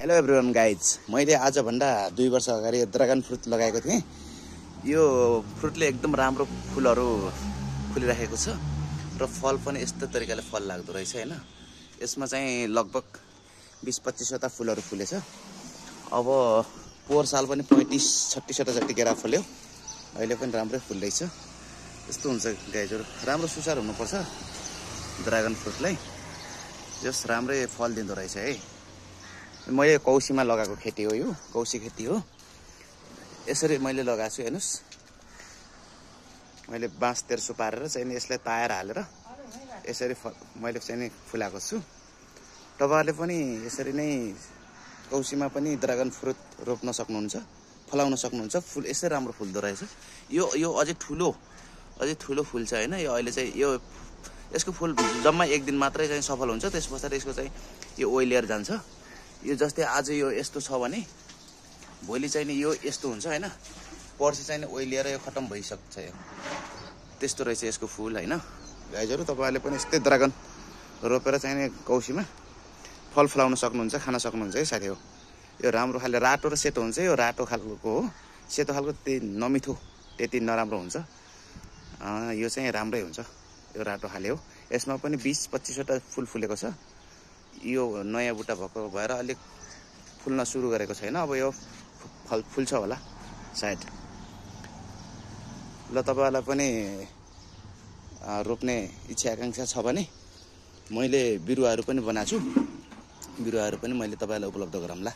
Hello everyone guys, मैले आजभन्दा 2 वर्ष अगाडि ड्रागन फ्रुट लगाएको थिएँ। यो फ्रुटले एकदम राम्रो फुलहरू फुलिरहेको छ र फल पनि यस्तो तरिकाले फल लाग्दो रहेछ हैन। यसमा चाहिँ लगभग 20-25 वटा फुलहरू फुलेछ। अब पोहोर साल पनि 35-36 वटा जति केरा फल्यो। अहिले पनि राम्रै फुल्दैछ। यस्तो हुन्छ गाइजहरु, राम्रो सुसार हुनुपर्छ ड्रागन फ्रुटलाई। जस राम्रै फल दिँदो रहेछ है। मैले कौशीमा लगाएको खेती हो, यो कौशी खेती हो। यसरी मैले लगाएको छु हेर्नुस्। मैले बाँस तेर्सो पारेर चाहिँ यसलाई ताएर हालेर यसरी मैले चाहिँ फुलाएको छु। तपाईहरुले पनि यसरी नै कौशीमा पनि ड्रागन फ्रुट रोप्न सक्नुहुन्छ, फलाउन सक्नुहुन्छ। फुल यसै राम्रो फुल्दो रहेछ। यो अझै ठुलो फुल छ हैन। यो अहिले चाहिँ यसको फुल जम्मा एक दिन मात्रै चाहिँ सफल हुन्छ। त्यसपछि यसको चाहिँ यो ओइलिएर जान्छ। यो जस्तै आज यो यस्तो छ भने भोलि चाहिँ नि यो यस्तो हुन्छ हैन। पर्सि चाहिँ नि ओइलिएर यो खतम भइसक्छ। यो त्यस्तो रहेछ यसको फुल हैन। गाइजहरु, तपाईहरुले पनि यस्तै ड्रागन रोपेर चाहिँ नि कौशीमा फल फलाउन सक्नुहुन्छ, खान सक्नुहुन्छ है साथी हो। यो राम्रो खाले रातो र सेतो हुन्छ। यो रातो खालको हो, सेतो खालको त्यति नमिठो, त्यति नराम्रो हुन्छ। यो चाहिँ राम्रै हुन्छ। यो रातो खाले हो। यसमा पनि 20-25 वटा फुल फुलेको छ। यो नयाँ बुट्टा भएको भएर अलिक फुल्न सुरु गरेको छैन। अब यो फुल्छ होला सायद। ल, तपाईहरुलाई पनि रोप्ने इच्छा आकांक्षा छ भने मैले बिरुवाहरू पनि बनाएको छु। बिरुवाहरू पनि मैले तपाईहरुलाई उपलब्ध गराउँला।